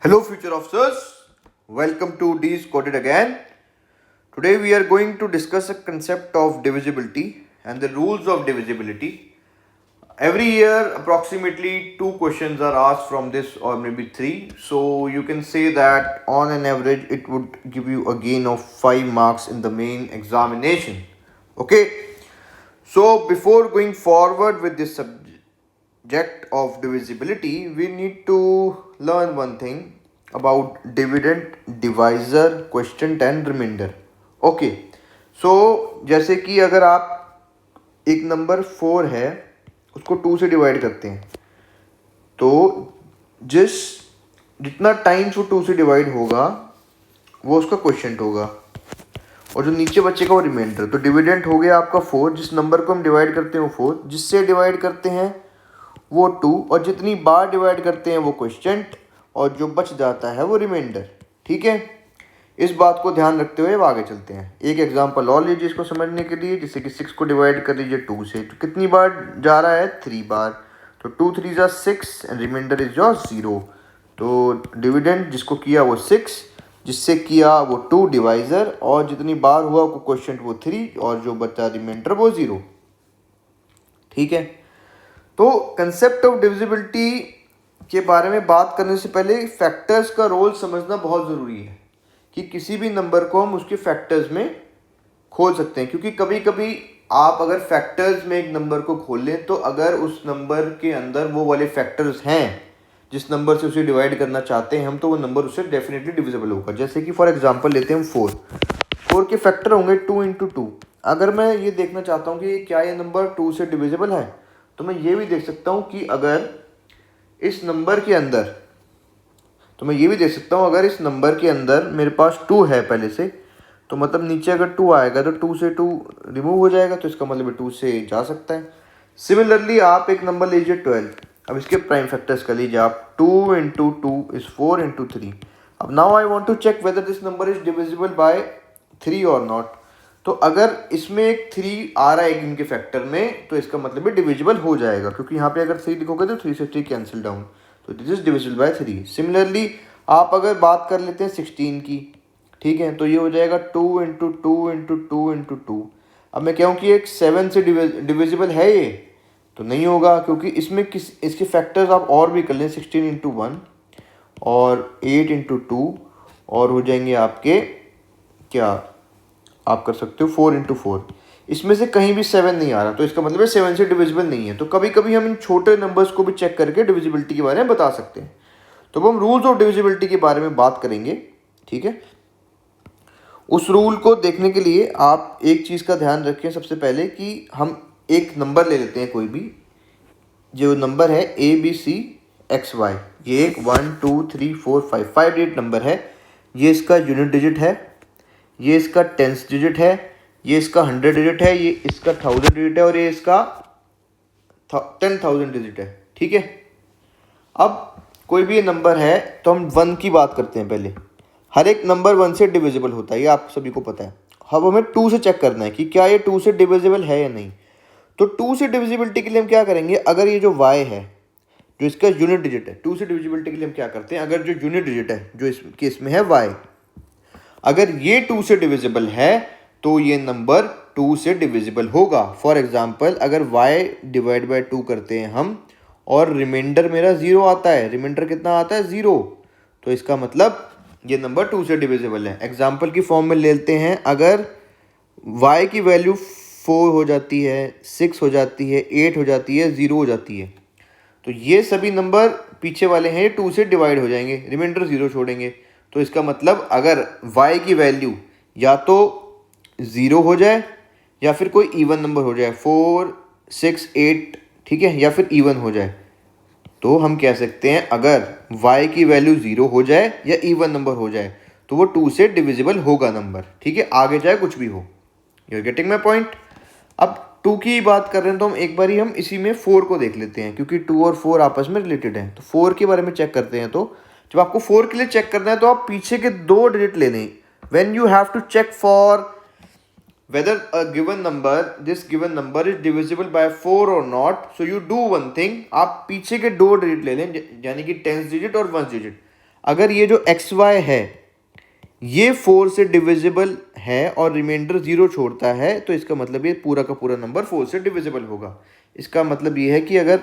Hello, future officers. Welcome to D's Coded again. Today we are going to discuss a concept of divisibility and the rules of divisibility. Every year, approximately 2 questions are asked from this, or maybe 3. So you can say that on an average, it would give you a gain of 5 marks in the main examination. Okay. So before going forward with this subject of divisibility, we need to learn one thing about dividend, divisor, quotient and remainder. Okay so जैसे कि अगर आप एक number 4 है उसको 2 से divide करते हैं तो जितना टाइम्स वो 2 से डिवाइड होगा वो उसका क्वोशिएंट होगा और जो नीचे बचेगा वो रिमाइंडर। तो डिविडेंड हो गया आपका 4, जिस नंबर को हम डिवाइड करते हैं वो 4, जिससे डिवाइड करते हैं वो 2 और जितनी बार डिवाइड करते हैं वो क्वोशिएंट और जो बच जाता है वो रिमाइंडर। ठीक है, इस बात को ध्यान रखते हुए अब आगे चलते हैं। एक एग्जांपल और लीजिए इसको समझने के लिए, जैसे कि 6 को डिवाइड कर लीजिए 2 से, तो कितनी बार जा रहा है 3 बार, तो 2 3 जा 6 एंड रिमाइंडर इज योर 0। तो डिविडेंड जिसको किया वो 6, जिससे किया वो 2 डिवाइजर और जितनी बार हुआ वो क्वोशिएंट वो 3 और जो बचा रिमाइंडर वो 0। ठीक है, तो कंसेप्ट ऑफ डिविजिबिलिटी के बारे में बात करने से पहले फैक्टर्स का रोल समझना बहुत ज़रूरी है कि किसी भी नंबर को हम उसके फैक्टर्स में खोल सकते हैं। क्योंकि कभी कभी आप अगर फैक्टर्स में एक नंबर को खोल लें तो अगर उस नंबर के अंदर वो वाले फैक्टर्स हैं जिस नंबर से उसे डिवाइड करना चाहते हैं हम, तो वो नंबर उससे डेफिनेटली डिविजिबल होगा। जैसे कि फॉर एग्जांपल लेते हैं हम 4 के फैक्टर होंगे 2 इंटू 2। अगर मैं ये देखना चाहता हूँ कि क्या ये नंबर 2 से डिविजिबल है, तो मैं ये भी देख सकता हूँ कि अगर इस नंबर के अंदर अगर इस नंबर के अंदर मेरे पास 2 है पहले से, तो मतलब नीचे अगर 2 आएगा तो 2 से 2 रिमूव हो जाएगा, तो इसका मतलब 2 से जा सकता है। सिमिलरली आप एक नंबर लीजिए 12, अब इसके प्राइम फैक्टर्स कर लीजिए आप, 2 इंटू 2 इज 4 इंटू 3। अब now I want to check whether this number is divisible by 3 और नॉट। तो अगर इसमें एक 3 आ रहा है इनके फैक्टर में तो इसका मतलब है डिविजिबल हो जाएगा, क्योंकि यहाँ पे अगर 3 लिखोगे तो 3 से 3 कैंसिल डाउन, तो this is divisible by 3। Similarly आप अगर बात कर लेते हैं 16 की, ठीक है, तो ये हो जाएगा 2 इंटू 2 इंटू 2 इंटू 2। अब मैं कहूँ कि एक 7 से डिविजिबल है ये, तो नहीं होगा, क्योंकि इसमें इसके फैक्टर्स आप और भी कर लें, 16 इंटू 1 और 8 इंटू 2 और हो जाएंगे आपके, क्या आप कर सकते हो 4 इंटू 4। इसमें से कहीं भी 7 नहीं आ रहा, तो इसका मतलब है 7 से डिविजिबल नहीं है। तो कभी कभी हम इन छोटे नंबर्स को भी चेक करके डिविजिबिलिटी के बारे में बता सकते हैं। तो अब हम रूल्स ऑफ डिविजिबिलिटी के बारे में बात करेंगे। ठीक है, उस रूल को देखने के लिए आप एक चीज़ का ध्यान रखें सबसे पहले कि हम एक नंबर ले लेते हैं कोई भी, जो नंबर है ABCXY, ये एक 1 2 3 4 5 डिजिट नंबर है। ये इसका यूनिट डिजिट है, ये इसका टेंस डिजिट है, ये इसका 100 डिजिट है, ये इसका 1000 डिजिट है और ये इसका 10,000 डिजिट है। ठीक है, अब कोई भी नंबर है तो हम 1 की बात करते हैं पहले। हर एक नंबर 1 से डिविजिबल होता है, ये आप सभी को पता है। अब हमें 2 से चेक करना है कि क्या ये 2 से डिविजिबल है या नहीं। तो 2 से डिविजिबिलिटी के लिए हम क्या करेंगे, अगर ये जो y है जो इसका यूनिट डिजिट है, 2 से डिविजिबिलिटी के लिए हम क्या करते हैं, अगर जो यूनिट डिजिट है जो इस केस में है y, अगर ये 2 से डिविजिबल है तो ये नंबर 2 से डिविजिबल होगा। फॉर एग्जाम्पल अगर y डिवाइड बाई 2 करते हैं हम और रिमाइंडर मेरा 0 आता है, रिमाइंडर कितना आता है 0, तो इसका मतलब ये नंबर 2 से डिविजिबल है। एग्जाम्पल की फॉर्म में लेते हैं, अगर y की वैल्यू 4 हो जाती है, 6 हो जाती है, 8 हो जाती है, 0 हो जाती है, तो ये सभी नंबर पीछे वाले हैं 2 से डिवाइड हो जाएंगे, रिमाइंडर 0 छोड़ेंगे। तो इसका मतलब अगर y की वैल्यू या तो 0 हो जाए या फिर कोई इवन नंबर हो जाए, 4 6 8, ठीक है, या फिर इवन हो जाए, तो हम कह सकते हैं अगर y की वैल्यू 0 हो जाए या इवन नंबर हो जाए तो वो 2 से डिविजिबल होगा नंबर। ठीक है, आगे चाहे कुछ भी हो। You are getting my point. अब 2 की बात कर रहे हैं तो हम एक बार ही हम इसी में 4 को देख लेते हैं, क्योंकि 2 और 4 आपस में रिलेटेड हैं। तो 4 के बारे में चेक करते हैं। तो जब आपको 4 के लिए चेक करना है तो आप पीछे के 2 डिजिट लेने, when you have to check for whether a given number, this given number is divisible by 4 or not, so you do one thing, आप पीछे के 2 डिजिट ले लें, यानी कि 10th डिजिट और 1st डिजिट। अगर ये जो एक्स वाई है ये 4 से डिविजिबल है और रिमाइंडर 0 छोड़ता है, तो इसका मतलब ये पूरा का पूरा नंबर 4 से डिविजिबल होगा। इसका मतलब ये है कि अगर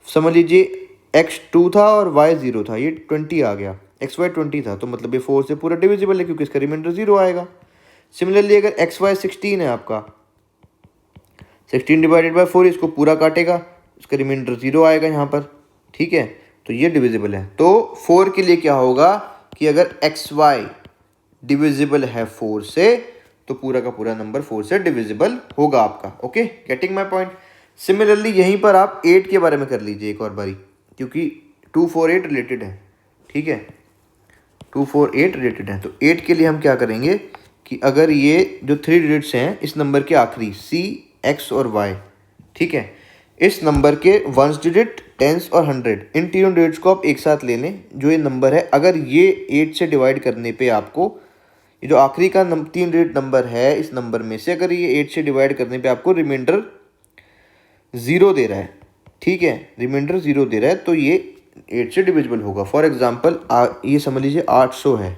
समझ लीजिए x2 था और y0 था, ये 20 आ गया, xy 20 था, तो मतलब ये 4 से पूरा डिविजिबल है क्योंकि इसका रिमाइंडर 0 आएगा। सिमिलरली अगर xy 16 है आपका, 16 डिवाइडेड बाई 4 इसको पूरा काटेगा, इसका रिमाइंडर 0 आएगा यहाँ पर, ठीक है, तो ये डिविजिबल है। तो 4 के लिए क्या होगा कि अगर xy डिविजिबल है 4 से, तो पूरा का पूरा नंबर 4 से डिविजिबल होगा आपका। Okay, getting my point. Similarly यहीं पर आप 8 के बारे में कर लीजिए एक और बारी, क्योंकि 2 4 8 रिलेटेड है, ठीक है, 2 4 8 रिलेटेड है। तो 8 के लिए हम क्या करेंगे कि अगर ये जो 3 डिजिट्स हैं इस नंबर के आखिरी c, x और y, ठीक है, इस नंबर के 1s डिजिट, 10s और 100, इन तीनों डिजिट्स को आप एक साथ ले लें। जो ये नंबर है, अगर ये 8 से डिवाइड करने पे आपको ये जो आखिरी का 3 डिजिट नंबर है, इस नंबर में से अगर ये 8 से डिवाइड करने पे आपको रिमाइंडर 0 दे रहा है, ठीक है, रिमाइंडर 0 दे रहा है, तो ये 8 से डिविजिबल होगा। फॉर एग्जांपल ये समझ लीजिए 800 है,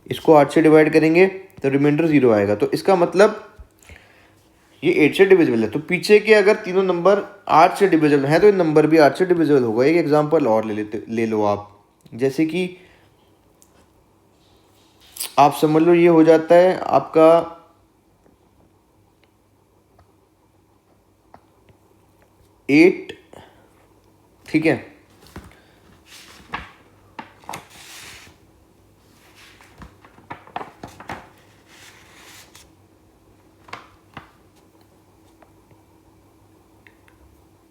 इसको 8 से डिवाइड करेंगे तो रिमाइंडर 0 आएगा, तो इसका मतलब ये 8 से डिविजिबल है। तो पीछे के अगर तीनों नंबर 8 से डिविजिबल हैं तो ये नंबर भी 8 से डिविजिबल होगा। एक एग्जांपल और ले लो आप, जैसे कि आप समझ लो ये हो जाता है आपका 8, ठीक है,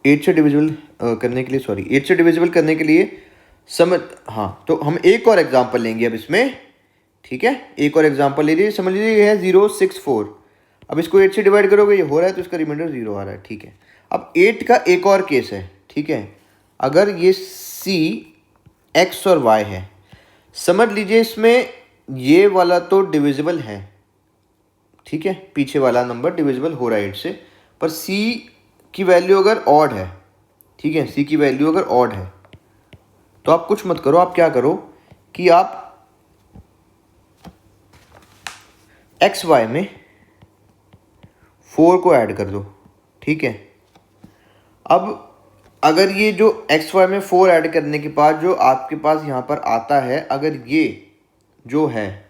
एट से डिविजिबल करने के लिए, सॉरी 8 से डिविजिबल करने के लिए समझ, हाँ, तो हम एक और एग्जांपल लेंगे अब इसमें, ठीक है, एक और एग्जांपल ले लीजिए। समझ लीजिए ये है 064, अब इसको 8 से डिवाइड करोगे ये हो रहा है, तो इसका रिमाइंडर 0 आ रहा है, ठीक है। अब 8 का एक और केस है, ठीक है, अगर ये c, x और y है, समझ लीजिए इसमें ये वाला तो डिविजिबल है, ठीक है, पीछे वाला नंबर डिविजिबल हो रहा है 8 से, पर c की वैल्यू अगर ऑड है, ठीक है, c की वैल्यू अगर ऑड है, तो आप कुछ मत करो, आप क्या करो कि आप एक्स वाई में 4 को ऐड कर दो, ठीक है। अब अगर ये जो एक्स वाई में 4 ऐड करने के बाद जो आपके पास यहाँ पर आता है, अगर ये जो है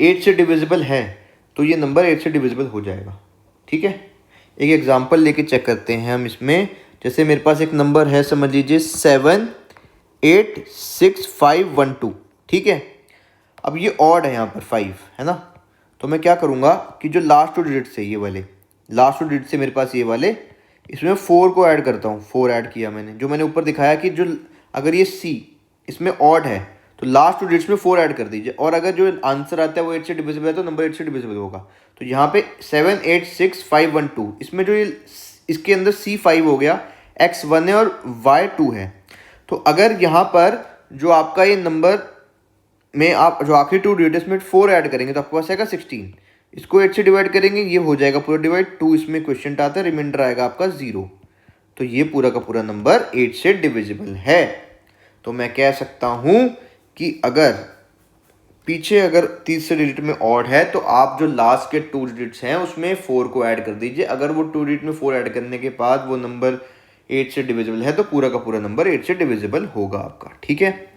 8 से डिविजिबल है, तो ये नंबर 8 से डिविजिबल हो जाएगा, ठीक है। एक एग्जांपल लेके चेक करते हैं हम इसमें। जैसे मेरे पास एक नंबर है, समझ लीजिए 786512, ठीक है। अब ये ऑड है यहाँ पर 5 है ना, तो मैं क्या करूँगा कि जो लास्ट 2 डिजिट्स है, ये वाले लास्ट 2 डिजिट से मेरे पास ये वाले, इसमें 4 को ऐड करता हूँ। 4 ऐड किया मैंने, जो मैंने ऊपर दिखाया कि जो अगर ये c इसमें ऑड है तो लास्ट 2 डिजिट्स में 4 ऐड कर दीजिए, और अगर जो आंसर आता है वो 8 से डिविजिबल है तो नंबर 8 से डिविजिबल होगा। तो यहाँ पे 786512, इसमें जो ये इसके अंदर c5 हो गया, x1 है और y2 है। तो अगर यहाँ पर जो आपका ये नंबर में आप जो आखिरी 2 डिजिट्स में 4 ऐड करेंगे तो आपके पास आएगा 16, इसको 8 से डिवाइड करेंगे ये हो जाएगा पूरा डिवाइड, 2 इसमें क्वेश्चन आता है, रिमाइंडर आएगा आपका 0, तो ये पूरा का पूरा नंबर 8 से डिविजिबल है। तो मैं कह सकता हूँ कि अगर पीछे अगर तीसरे डिजिट में ऑड है तो आप जो लास्ट के 2 डिजिट्स हैं उसमें 4 को ऐड कर दीजिए। अगर वो 2 डिजिट में 4 ऐड करने के बाद वो नंबर 8 से डिविजिबल है तो पूरा का पूरा नंबर 8 से डिविजिबल होगा आपका, ठीक है।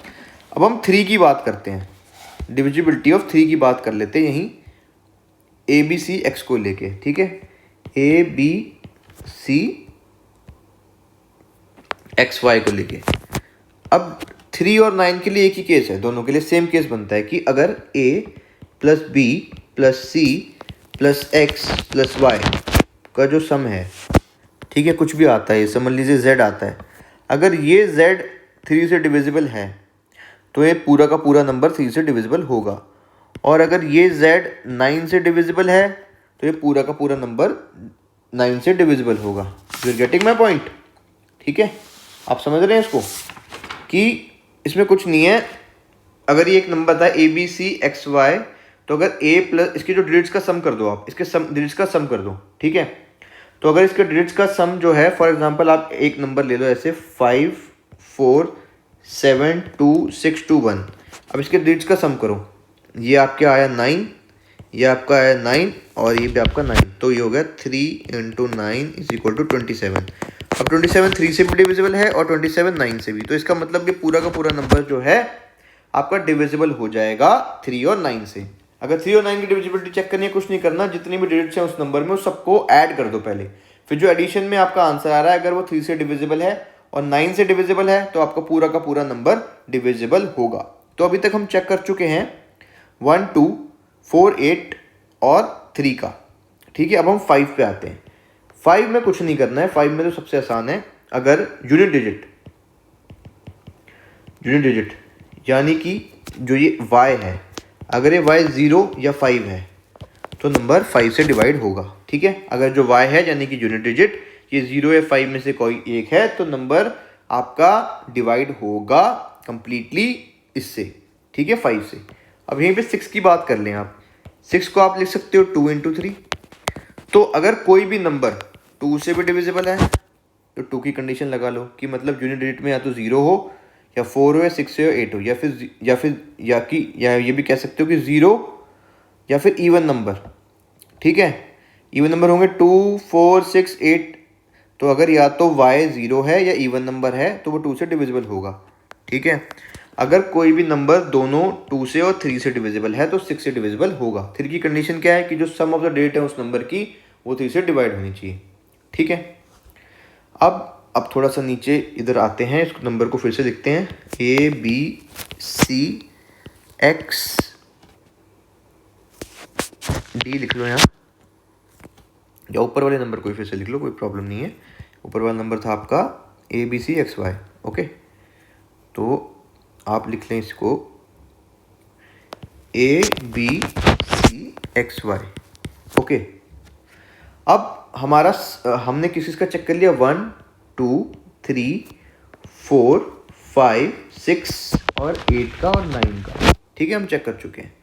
अब हम 3 की बात करते हैं, डिविजिबिलिटी ऑफ 3 की बात कर लेते हैं यहीं ए बी सी एक्स को लेके, ठीक है, A B C X Y को लेके। अब 3 और 9 के लिए एक ही केस है, दोनों के लिए सेम केस बनता है कि अगर a plus B plus C plus X plus Y का जो सम है, ठीक है, कुछ भी आता है, समझ लीजिए z आता है, अगर ये z 3 से डिविजिबल है तो ये पूरा का पूरा नंबर 3 से डिविजिबल होगा, और अगर ये z 9 से डिविजिबल है तो ये पूरा का पूरा नंबर 9 से डिविजिबल होगा। You are getting my point, ठीक है, आप समझ रहे हैं इसको कि इसमें कुछ नहीं है। अगर ये एक नंबर था A B C X Y, तो अगर a प्लस इसके जो डिजिट्स का सम कर दो, आप इसके डिजिट्स का सम कर दो, ठीक है। तो अगर इसके डिजिट्स का सम जो है, फॉर एग्जांपल आप एक नंबर ले लो ऐसे 5 4 72621। अब इसके डिजिट्स का सम करो, ये आपके आया 9, ये आपका आया 9 और ये भी आपका 9, तो ये हो गया 3 × 9 = 27। अब 27 3 से भी डिविजिबल है और 27 9 से भी, तो इसका मतलब ये पूरा का पूरा नंबर जो है आपका डिविजिबल हो जाएगा 3 और 9 से। अगर 3 और 9 की डिविजिबिलिटी चेक करनी है, कुछ नहीं करना, जितनी भी डिजिट्स हैं उस नंबर में उस सबको ऐड कर दो पहले, फिर जो एडिशन में आपका आंसर आ रहा है अगर वो 3 से डिविजिबल है और 9 से डिविजिबल है तो आपका पूरा का पूरा नंबर डिविजिबल होगा। तो अभी तक हम चेक कर चुके हैं 1 2 4 8 और 3 का, ठीक है। अब हम 5 पे आते हैं। 5 में कुछ नहीं करना है, 5 में तो सबसे आसान है। अगर यूनिट डिजिट यानी कि जो ये y है, अगर ये y 0 या 5 है तो नंबर 5 से डिवाइड होगा, ठीक है। अगर जो y है यानी कि यूनिट डिजिट ये 0 या 5 में से कोई एक है तो नंबर आपका डिवाइड होगा कंप्लीटली इससे, ठीक है, 5 से। अब यहीं पे 6 की बात कर लें आप, 6 को आप लिख सकते हो 2 × 3। तो अगर कोई भी नंबर 2 से भी डिविजिबल है तो 2 की कंडीशन लगा लो कि मतलब यूनिट डिजिट में या तो 0 हो या 4 हो या 6 हो या 8 हो, या ये भी कह सकते हो कि 0 या फिर इवन नंबर, ठीक है। इवन नंबर होंगे 2 4 6 8, तो अगर या तो y 0 है या इवन नंबर है तो वो 2 से डिविजिबल होगा, ठीक है। अगर कोई भी नंबर दोनों 2 से और 3 से डिविजिबल है तो 6 से डिविजिबल होगा। 3 की कंडीशन क्या है कि जो सम ऑफ द डिजिट है उस नंबर की वो 3 से डिवाइड होनी चाहिए, ठीक है। अब थोड़ा सा नीचे इधर आते हैं, इस नंबर को फिर से लिखते हैं ABCX D लिख लो यहाँ, या ऊपर वाले नंबर को फिर से लिख लो, कोई प्रॉब्लम नहीं है। ऊपर वाला नंबर था आपका ABCXY, ओके। तो आप लिख लें इसको ABCXY, ओके। अब हमने किस का चेक कर लिया, 1 2 3 4 5 6 और 8 का और 9 का, ठीक है, हम चेक कर चुके हैं।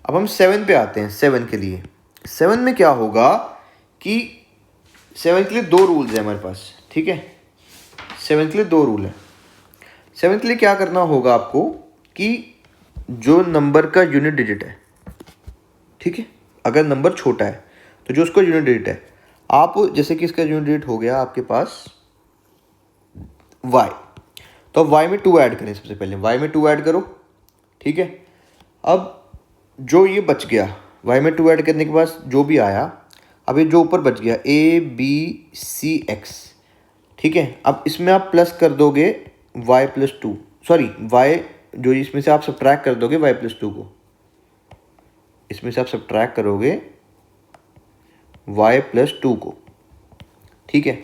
अब हम 7 पे आते हैं। 7 के लिए 7 में क्या होगा कि 7 के लिए 2 रूल्स हैं हमारे पास, ठीक है। 7 के लिए 2 रूल है। 7 के लिए क्या करना होगा आपको कि जो नंबर का यूनिट डिजिट है, ठीक है, अगर नंबर छोटा है तो जो उसका यूनिट डिजिट है, आप जैसे कि इसका यूनिट डिजिट हो गया आपके पास y, तो अब y में 2 ऐड करें। सबसे पहले y में 2 ऐड करो, ठीक है। अब जो ये बच गया y में 2 ऐड करने के बाद जो भी आया, अब ये जो ऊपर बच गया ABCX, ठीक है। अब इसमें आप प्लस कर दोगे y + 2, सॉरी y जो इसमें से आप सब्ट्रैक्ट कर दोगे y + 2 को, इसमें से आप सब्ट्रैक्ट करोगे y + 2 को, ठीक है।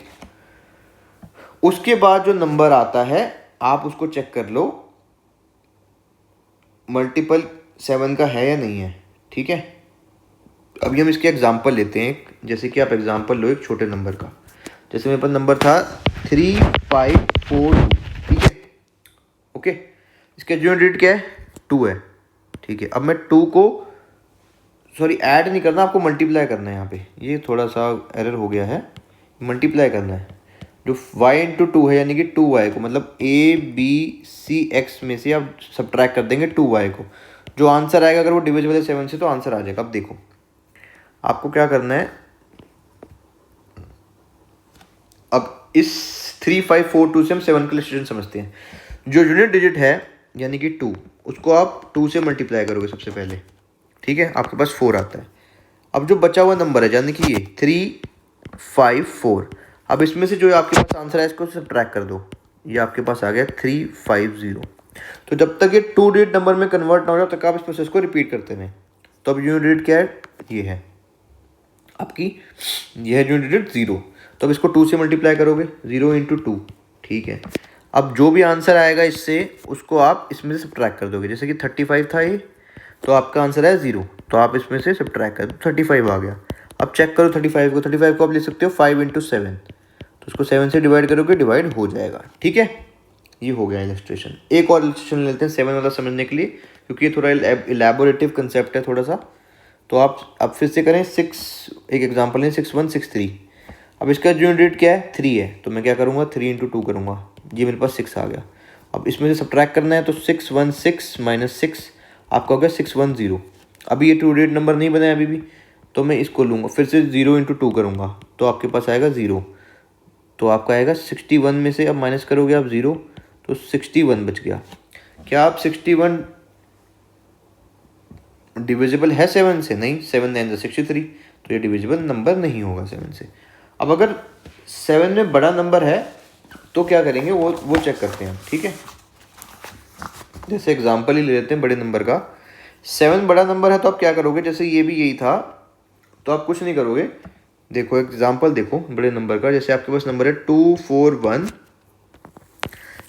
उसके बाद जो नंबर आता है आप उसको चेक कर लो मल्टीपल 7 का है या नहीं है, ठीक है। अभी हम इसके एग्जांपल लेते हैं, जैसे कि आप एग्जांपल लो एक छोटे नंबर का। जैसे मेरे पास नंबर था 3542, ठीक है, ओके। इसका यूनिट डिजिट क्या है, 2 है, ठीक है। अब मैं 2 को सॉरी ऐड नहीं करना, आपको मल्टीप्लाई करना है। यहाँ पे ये थोड़ा सा एरर हो गया है, मल्टीप्लाई करना है। जो y × 2 है यानी कि 2y को, मतलब ABCX में से आप सब्ट्रैक्ट कर देंगे 2y को, जो आंसर आएगा अगर वो डिविजिबल है 7 से तो आंसर आ जाएगा। अब देखो आपको क्या करना है, अब इस 3542 से हम 7 का लिस्टेशन समझते हैं। जो यूनिट डिजिट है यानी कि 2, उसको आप 2 से मल्टीप्लाई करोगे सबसे पहले, ठीक है, आपके पास 4 आता है। अब जो बचा हुआ नंबर है यानी कि ये 354, अब इसमें से जो आपके पास आंसर है इसको सब्ट्रैक्ट कर दो, ये आपके पास आ गया 350। तो जब तक ये 2 डिजिट नंबर में कन्वर्ट ना हो जाए तब तक आप इस प्रोसेस को रिपीट करते रहें। तो अब यूनिट डिजिट क्या है, ये है आपकी, ये है यूनिट डिजिट 0। तो अब इसको 2 से मल्टीप्लाई करोगे, 0 × 2, ठीक है। अब जो भी आंसर आएगा इससे उसको आप इसमें से सब्ट्रैक्ट कर दोगे। जैसे कि 35 था ये, तो आपका आंसर है 0, तो आप इसमें से सब्ट्रैक्ट कर दो, 35 आ गया। अब चेक करो 35 को, 35 को आप ले सकते हो 5 × 7, तो उसको 7 से डिवाइड करोगे, डिवाइड हो जाएगा, ठीक है। ये हो गया इलस्ट्रेशन। एक और इलस्ट्रेशन लेते हैं 7 वाला समझने के लिए, क्योंकि ये थोड़ा इलेबोरेटिव कंसेप्ट है थोड़ा सा। तो आप अब फिर से करें 6, एक एग्जांपल है 6163। अब इसका यूनिट डिजिट क्या है, 3 है, तो मैं क्या करूँगा 3 × 2 करूँगा, ये मेरे पास 6 आ गया। अब इसमें से सब्ट्रैक्ट करना है तो 616 माइनस 6 आपका हो गया 610। अभी ये 2 डिजिट नंबर नहीं बना है अभी भी, तो मैं इसको लूँगा फिर से 0 इंटू 2 करूँगा तो आपके पास आएगा 0। तो आपका आएगा 61 में से अब माइनस करोगे आप 0 तो 61 बच गया। क्या आप 61 डिविजिबल है 7 से? नहीं, 7 9 63, तो ये डिविजिबल नंबर नहीं होगा 7 से। अब अगर 7 में बड़ा नंबर है तो क्या करेंगे वो चेक करते हैं, ठीक है। जैसे एग्जांपल ही ले लेते हैं बड़े नंबर का। 7 बड़ा नंबर है तो आप क्या करोगे, जैसे ये भी यही था तो आप कुछ नहीं करोगे। देखो एग्जांपल देखो बड़े नंबर का, जैसे आपके पास नंबर है 2 4 1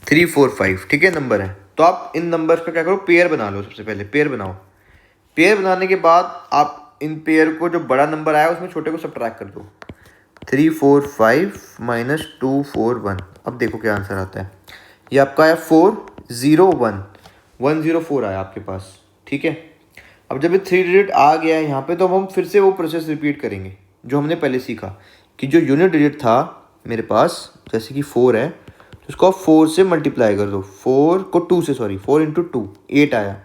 3 4 5, ठीक है नंबर है। तो आप इन नंबर्स का क्या करो, पेयर बना लो। सबसे पहले पेयर बनाओ। पेयर बनाने के बाद आप इन पेयर को जो बड़ा नंबर आया उसमें छोटे को सब्ट्रैक्ट कर दो। 3 4 5 माइनस 2 4 1। अब देखो क्या आंसर आता है। ये आपका आया 4 0 1 104 आया आपके पास, ठीक है। अब जब ये 3 डिजिट आ गया है यहाँ पे तो हम फिर से वो प्रोसेस रिपीट करेंगे जो हमने पहले सीखा कि जो यूनिट डिजिट था मेरे पास, जैसे कि 4 है तो उसको आप 4 से मल्टीप्लाई कर दो। 4 को 2 से, सॉरी 4 इंटू 2 8 आया।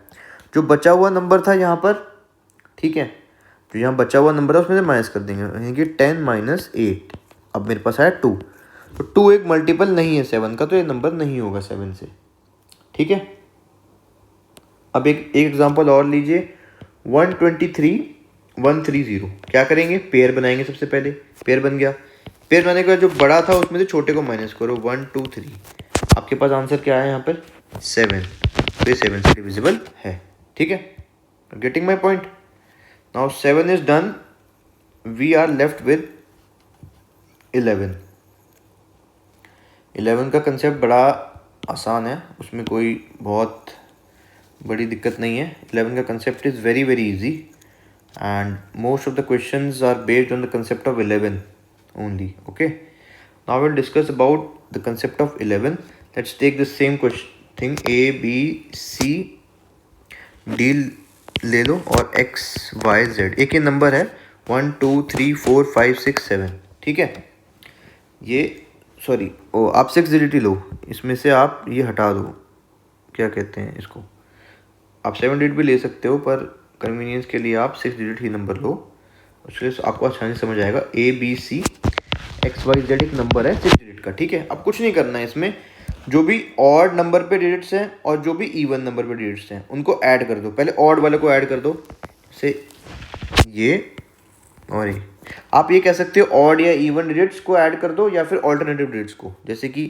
जो बचा हुआ नंबर था यहाँ पर, ठीक है, जो यहाँ बचा हुआ नंबर है उसमें से माइनस कर देंगे, यानी कि 10 माइनस 8। अब मेरे पास आया 2, तो 2 एक मल्टीपल नहीं है 7 का, तो ये नंबर नहीं होगा 7 से, ठीक है। अब एक एग्जांपल और लीजिए, 123 130। क्या करेंगे, पेयर बनाएंगे। सबसे पहले पेयर बन गया। पेयर बनाने के बाद जो बड़ा था उसमें से छोटे को माइनस करो, 1 2 3। आपके पास आंसर क्या है यहाँ पर, 7। तो ये 7 से डिविजिबल है, ठीक है। Getting my point. Now 7 is done, we are left with 11। 11 का कंसेप्ट बड़ा आसान है, उसमें कोई बहुत बड़ी दिक्कत नहीं है। 11 का concept is very very easy and most of the questions are based on the concept of 11 only. Okay, now we'll discuss about the concept of 11. Let's take the same question thing, a b c d ले लो और x y z एक ही number है, 1 2 3 4 5 6 7, ठीक है। ये sorry ओ आप 6 digit ही लो, इसमें से आप ये हटा दो, क्या कहते हैं इसको, आप 7 डिजिट भी ले सकते हो पर कन्वीनियंस के लिए आप 6 डिजिट ही नंबर लो, उसके लिए आपको आसानी समझ आएगा। A B C X Y Z एक नंबर है 6 डिजिट का, ठीक है। अब कुछ नहीं करना है इसमें, जो भी ऑड नंबर पे डिजिट्स हैं और जो भी इवन नंबर पे डिजिट्स हैं उनको ऐड कर दो। पहले ऑड वाले को ऐड कर दो, से ये और ये। आप ये कह सकते हो ऑड या इवन डिजिट्स को ऐड कर दो या फिर ऑल्टरनेटिव डिजिट्स को, जैसे कि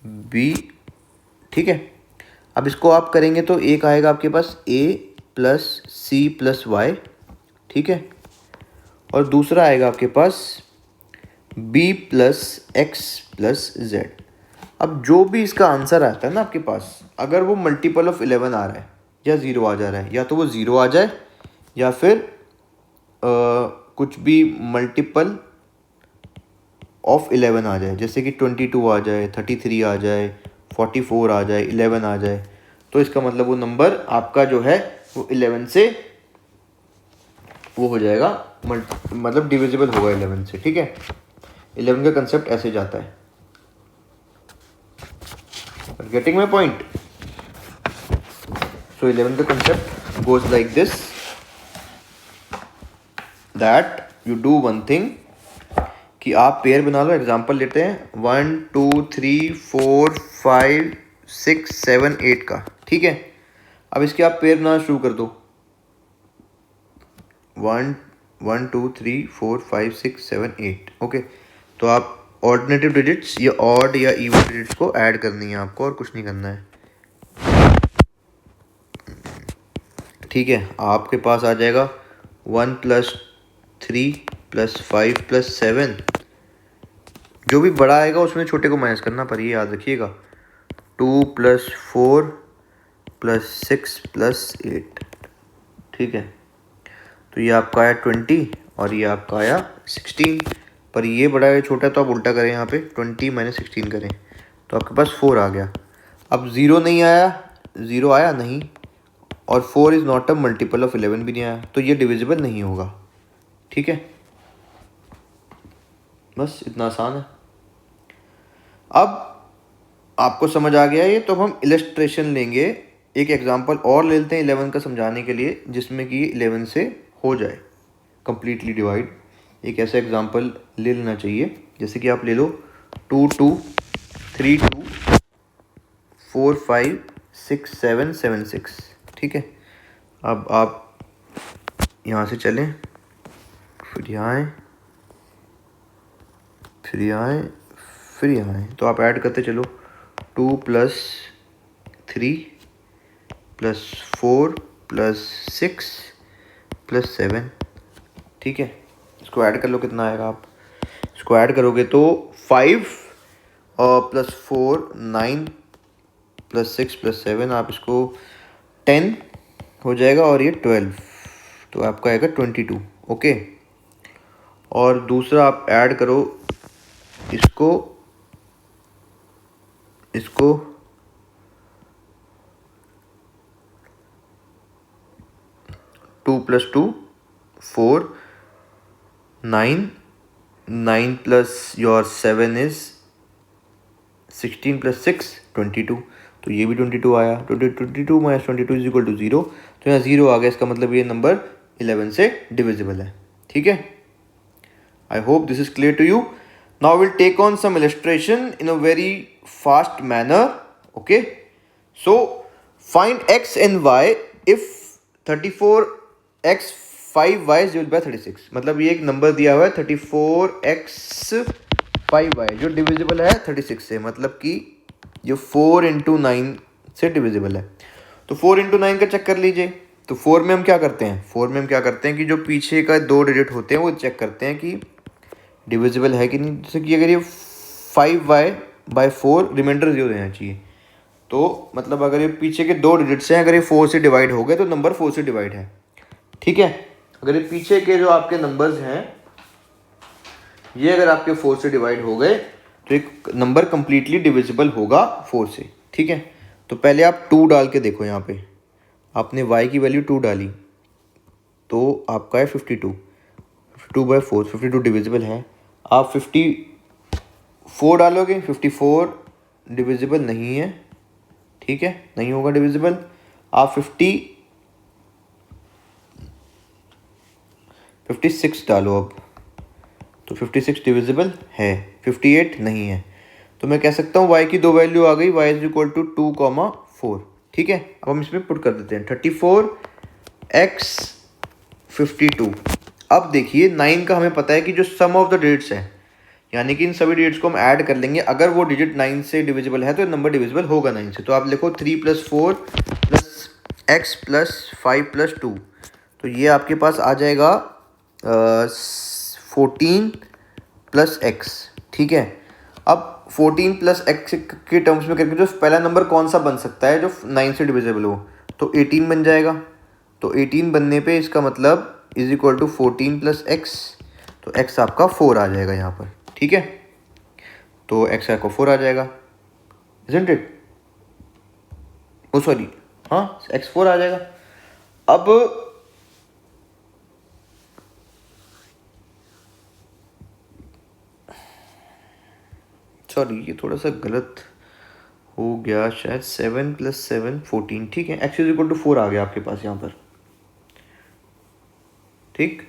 बी, ठीक है। अब इसको आप करेंगे तो एक आएगा आपके पास a plus C plus Y, ठीक है, और दूसरा आएगा आपके पास b plus X plus Z. अब जो भी इसका आंसर आता है ना आपके पास, अगर वो मल्टीपल ऑफ 11 आ रहा है या 0 आ जा रहा है, या तो वो 0 आ जाए या फिर कुछ भी मल्टीपल ऑफ 11 आ जाए, जैसे कि 22 आ जाए, 33 आ जाए, 44 आ जाए, 11 आ जाए, तो इसका मतलब वो नंबर आपका जो है वो 11 से वो हो जाएगा, मतलब डिविजिबल होगा 11 से, ठीक है। 11 का कंसेप्ट ऐसे जाता है। Getting my point. सो 11 का concept goes like this, that you do one thing कि आप पेयर बना लो। एग्जाम्पल लेते हैं 1 2 3 4 5 6 7 8 का, ठीक है। अब इसके आप पेयर बनाना शुरू कर दो, 1 1 2 3 4 5 6 7 8, ओके। तो आप ऑल्टरनेटिव डिजिट्स या ऑड या इवन डिजिट्स को ऐड करनी है आपको, और कुछ नहीं करना है, ठीक है। आपके पास आ जाएगा 1 प्लस 3 प्लस 5 प्लस 7। जो भी बड़ा आएगा उसमें छोटे को माइनस करना, पर ये याद रखिएगा 2 प्लस 4 प्लस 6 प्लस 8, ठीक है। तो ये आपका आया 20 और ये आपका आया 16, पर ये बड़ा है छोटा, तो आप उल्टा करें, यहाँ पे 20 माइनस 16 करें तो आपके पास 4 आ गया। अब 0 नहीं आया, 0 आया नहीं, और 4 is not a multiple of 11 भी नहीं आया, तो ये डिविजिबल नहीं होगा, ठीक है। बस इतना आसान है। अब आपको समझ आ गया ये? तो हम इलस्ट्रेशन लेंगे, एक एग्जांपल और ले लेते हैं 11 का समझाने के लिए, जिसमें कि 11 से हो जाए कंप्लीटली डिवाइड। एक ऐसा एग्जांपल ले लेना चाहिए, जैसे कि आप ले लो 2 2 3 2 4 5 6 7 7 6। ठीक है, अब आप यहाँ से चलें, फिर यहाँ आएँ, फिर यहाँ आएँ, फिर यहाँ आएँ, तो आप ऐड करते चलो 2 + 3 + 4 + 6 + 7। ठीक है, इसको ऐड कर लो, कितना आएगा? आप इसको ऐड करोगे तो 5 + 4 9 + 6 + 7, आप इसको 10 हो जाएगा, और ये 12, तो आपका आएगा 22। ओके, और दूसरा आप ऐड करो इसको 2 + 2 4 9 9 + your 7 is 16 + 6 22, तो ये भी 22 आया। 22 - 22 = 0, तो यहाँ 0 आ गया, इसका मतलब ये नंबर 11 से डिविजिबल है। ठीक है, I hope this is clear to you. Now will take on some illustration in a very fast manner. Okay, so find x and y if 34x 5y is divided by 36। मतलब ये एक number दिया हुआ है 34x 5y जो divisible है 36 से, मतलब कि ये 4 × 9 से डिविजिबल है। तो 4 × 9 का चेक कर लीजिए। तो 4 में हम क्या करते हैं कि जो पीछे का 2 डिजिट होते हैं वो चेक करते हैं कि डिविजिबल है कि नहीं। जैसे कि अगर ये 5y/4 रिमाइंडर 0 देना चाहिए, तो मतलब अगर ये पीछे के 2 डिजिट्स हैं, अगर ये 4 से डिवाइड हो गए तो नंबर 4 से डिवाइड है। ठीक है, अगर ये पीछे के जो आपके नंबर्स हैं ये अगर आपके 4 से डिवाइड हो गए तो एक नंबर कंप्लीटली डिविजिबल होगा 4 से। ठीक है, तो पहले आप 2 डाल के देखो, यहाँ पे आपने y की वैल्यू 2 डाली तो आपका है 52, 52/4, 52 डिविजिबल है। आप 54 डालोगे, 54 डिविजिबल नहीं है। ठीक है, नहीं होगा डिविजिबल। आप 56 डालो अब, तो 56 डिविजिबल है, 58 नहीं है। तो मैं कह सकता हूँ y की 2 वैल्यू आ गई, y = 2, 4। ठीक है, अब हम इसमें पुट कर देते हैं 34x 52। अब देखिए 9 का हमें पता है कि जो सम ऑफ द डिजिट्स है, यानी कि इन सभी डिजिट्स को हम ऐड कर लेंगे, अगर वो डिजिट 9 से डिविजिबल है तो नंबर डिविजिबल होगा 9 से। तो आप लिखो 3 + 4 + x + 5 + 2, तो ये आपके पास आ जाएगा 14 + x। ठीक है, अब 14 + x के टर्म्स में करके जो पहला नंबर कौन सा बन सकता है जो 9 से डिविजिबल हो, तो 18 बन जाएगा। तो 18 बनने पे इसका मतलब = 14 + x, तो x आपका 4 आ जाएगा यहाँ पर। ठीक है, तो x आपका 4 आ जाएगा, isn't it? ओ सॉरी, हाँ, x 4 आ जाएगा। अब सॉरी, ये थोड़ा सा गलत हो गया शायद, 7 + 7 14। ठीक है, x = 4 आ गया आपके पास यहाँ पर। ठीक,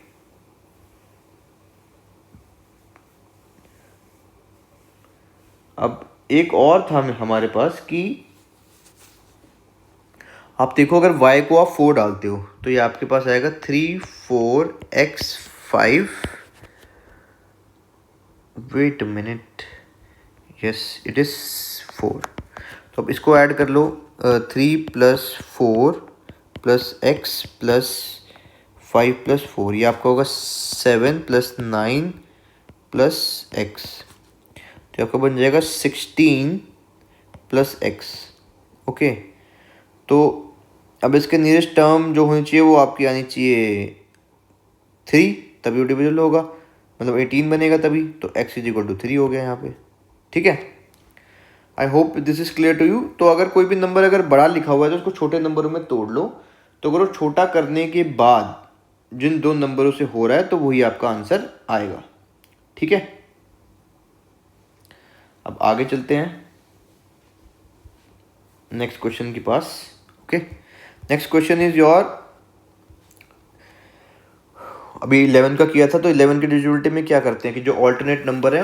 अब एक और था हमारे पास कि आप देखो अगर y को आप 4 डालते हो तो ये आपके पास आएगा 3 4x 5। Wait a minute, yes it is 4। तो अब इसको ऐड कर लो, 3 + 4 + x + 5 + 4, ये आपका होगा 7 + 9 + x, तो आपका बन जाएगा 16 + x। ओके, तो अब इसके नियरेस्ट टर्म जो होनी चाहिए वो आपकी आनी चाहिए 3, तभी वो डिविजिबल होगा, मतलब 18 बनेगा तभी, तो x = 3 हो गया यहाँ पे। ठीक है, I hope this is clear to you. तो अगर कोई भी नंबर अगर बड़ा लिखा हुआ है तो उसको छोटे नंबरों में तोड़ लो, तो अगर वो छोटा करने के बाद जिन 2 नंबरों से हो रहा है तो वही आपका आंसर आएगा। ठीक है, अब आगे चलते हैं। नेक्स्ट क्वेश्चन के पास। Okay, next question is your, अभी 11 का किया था, तो 11 की डिविजिबिलिटी में क्या करते हैं कि जो ऑल्टरनेट नंबर है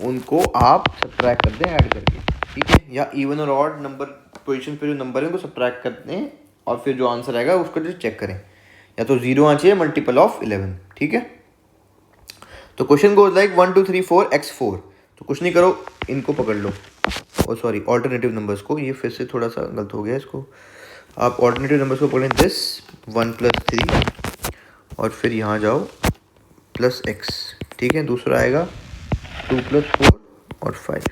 उनको आप सब्ट्रैक्ट करते हैं ऐड करके, ठीक है, या इवन और ऑड नंबर पोजीशन पे जो नंबर है उनको सब्ट्रैक्ट करते हैं और फिर जो आंसर आएगा उसको जो चेक करें, या तो 0 आना चाहिए मल्टीपल ऑफ 11, ठीक है। तो क्वेश्चन गोज लाइक 1 2 3 4 x4। तो कुछ नहीं करो, इनको पकड़ लो, और सॉरी ऑल्टरनेटिव नंबर्स को, ये फिर से थोड़ा सा गलत हो गया इसको, आप ऑल्टरनेटिव नंबर्स को पकड़ें, दिस 1 + 3 और फिर यहाँ जाओ +x, ठीक है। दूसरा आएगा 2 + 4 और 5,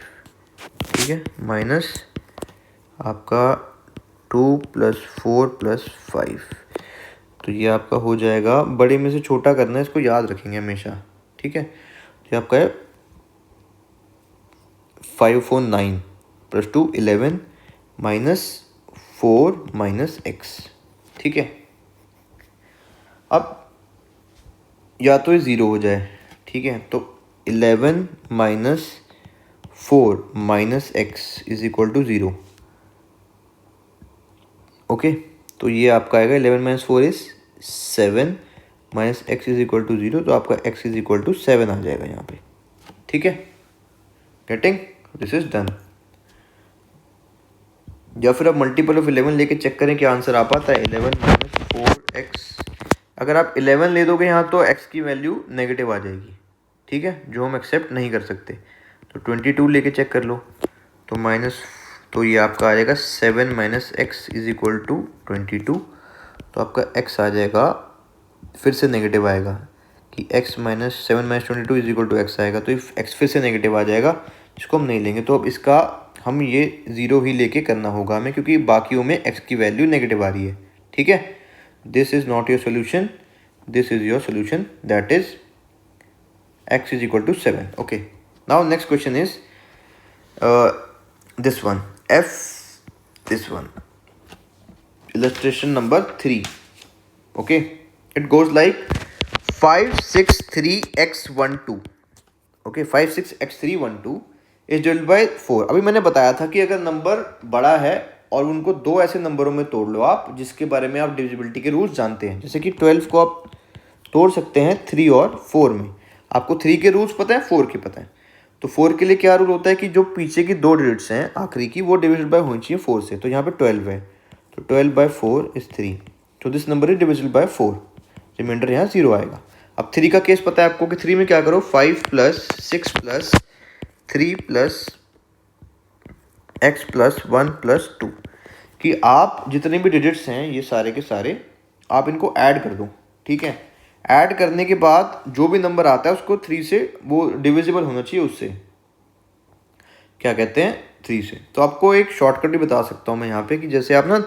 ठीक है, माइनस आपका 2 + 4 + 5। तो ये आपका हो जाएगा, बड़े में से छोटा करना है, इसको याद रखेंगे हमेशा, ठीक है। तो आपका है 5 4 9 + 2 11 -4 -x, ठीक है। अब या तो ये 0 हो जाए, ठीक है, तो 11 - 4 -x = 0। ओके, तो ये आपका आएगा 11 - 4 = 7 -x = 0, तो आपका x = 7 आ जाएगा यहाँ पे, ठीक है। Getting, this is done. या फिर आप मल्टीपल ऑफ 11 लेके चेक करें क्या आंसर आ पाता है। 11 - 4x, अगर आप 11 ले दोगे यहाँ तो x की वैल्यू नेगेटिव आ जाएगी, ठीक है, जो हम एक्सेप्ट नहीं कर सकते। तो 22 लेके चेक कर लो, तो तो ये आपका आ जाएगा 7 - x = 22, तो आपका x आ जाएगा, फिर से नेगेटिव आएगा कि x - 7 - 22 = x आएगा, तो x फिर से नेगेटिव आ जाएगा, जिसको हम नहीं लेंगे। तो अब इसका हम ये 0 ही लेके करना होगा हमें, क्योंकि बाकियों में x की वैल्यू नेगेटिव आ रही है, ठीक है। This is not your solution, this is your solution, that is x = 7। Okay, now next question is this one, this one, illustration number 3. Okay, it goes like 5 6 3 x 1 2. Okay, 5 6 x 3 1 2 is divided by 4। अभी मैंने बताया था कि अगर number बड़ा है और उनको दो ऐसे नंबरों में तोड़ लो आप जिसके बारे में आप डिविजिबिलिटी के रूल्स जानते हैं, जैसे कि 12 को आप तोड़ सकते हैं 3 और 4 में। आपको 3 के रूल्स पता है, 4 के पता है। तो 4 के लिए क्या रूल होता है कि जो पीछे की दो डिजिट्स हैं आखिरी की, वो डिविजिबल बाय होनी चाहिए 4 से। तो यहाँ पे 12 है, तो 12/4 is 3, तो this number is divisible by 4, remainder यहाँ 0 आएगा। अब 3 का केस पता है आपको कि 3 में क्या करो, 5 + 6 + 3 + x + 1 + 2, कि आप जितने भी डिजिट्स हैं ये सारे के सारे आप इनको ऐड कर दो, ठीक है। ऐड करने के बाद जो भी नंबर आता है उसको 3 से वो डिविजिबल होना चाहिए, उससे क्या कहते हैं 3 से। तो आपको एक शॉर्टकट भी बता सकता हूँ मैं यहाँ पे कि जैसे आप ना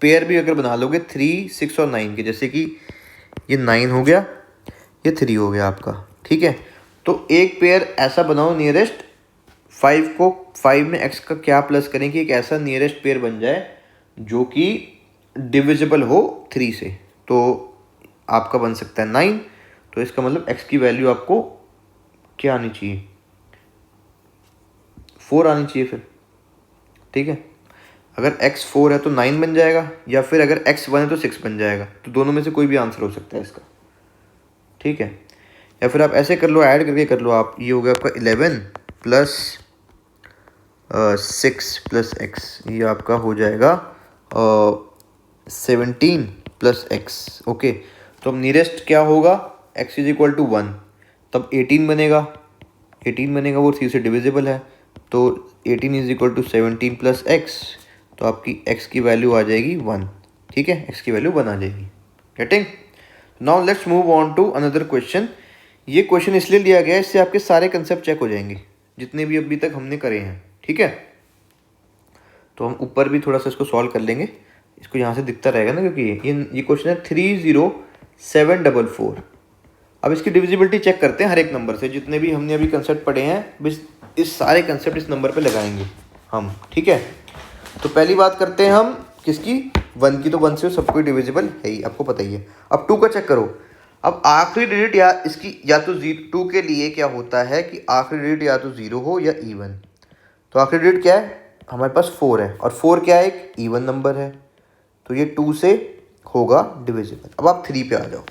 पेयर भी अगर बना लोगे 3 6 और 9 के, जैसे कि ये 9 हो गया, ये 3 हो गया आपका, ठीक है। तो एक पेयर ऐसा बनाओ नियरेस्ट 5 को 5 में x का क्या प्लस करें कि एक ऐसा नियरेस्ट पेयर बन जाए जो कि डिविजिबल हो 3 से। तो आपका बन सकता है 9, तो इसका मतलब x की वैल्यू आपको क्या आनी चाहिए, 4 आनी चाहिए फिर, ठीक है। अगर x 4 है तो 9 बन जाएगा, या फिर अगर x 1 है तो 6 बन जाएगा। तो दोनों में से कोई भी आंसर हो सकता है इसका, ठीक है। या फिर आप ऐसे कर लो, ऐड करके कर लो आप, ये हो गया आपका 11 + 6 + x, ये आपका हो जाएगा 17 + x। ओके, तो अब नियरेस्ट क्या होगा, x = 1, तब 18 बनेगा, 18 बनेगा, वो 3 से डिविजिबल है, तो 18 = 17 + x, तो आपकी x की वैल्यू आ जाएगी 1, ठीक है, x की वैल्यू 1 आ जाएगी। Getting? Now let's move on to another question. ये क्वेश्चन इसलिए लिया गया है, इससे आपके सारे कंसेप्ट चेक हो जाएंगे जितने भी अभी तक हमने करे हैं, ठीक है। तो हम ऊपर भी थोड़ा सा इसको सॉल्व कर लेंगे, इसको यहाँ से दिखता रहेगा ना, क्योंकि ये क्वेश्चन है 30744। अब इसकी डिविजिबिलिटी चेक करते हैं हर एक नंबर से, जितने भी हमने अभी कंसेप्ट पढ़े हैं बस इस सारे कंसेप्ट इस नंबर पे लगाएंगे हम, ठीक है। तो पहली बात करते हैं हम किसकी, 1 की। तो 1 से सबको डिविजिबल है ही, आपको पता ही है। अब 2 का चेक करो। अब आखिरी डिजिट या इसकी या तो 2 के लिए क्या होता है कि आखिरी डिजिट या तो 0 हो या इवन। तो आखिरी डिजिट क्या है, हमारे पास 4 है और 4 क्या है, एक इवन नंबर है, तो ये 2 से होगा डिविजिबल। अब आप 3 पे आ जाओ।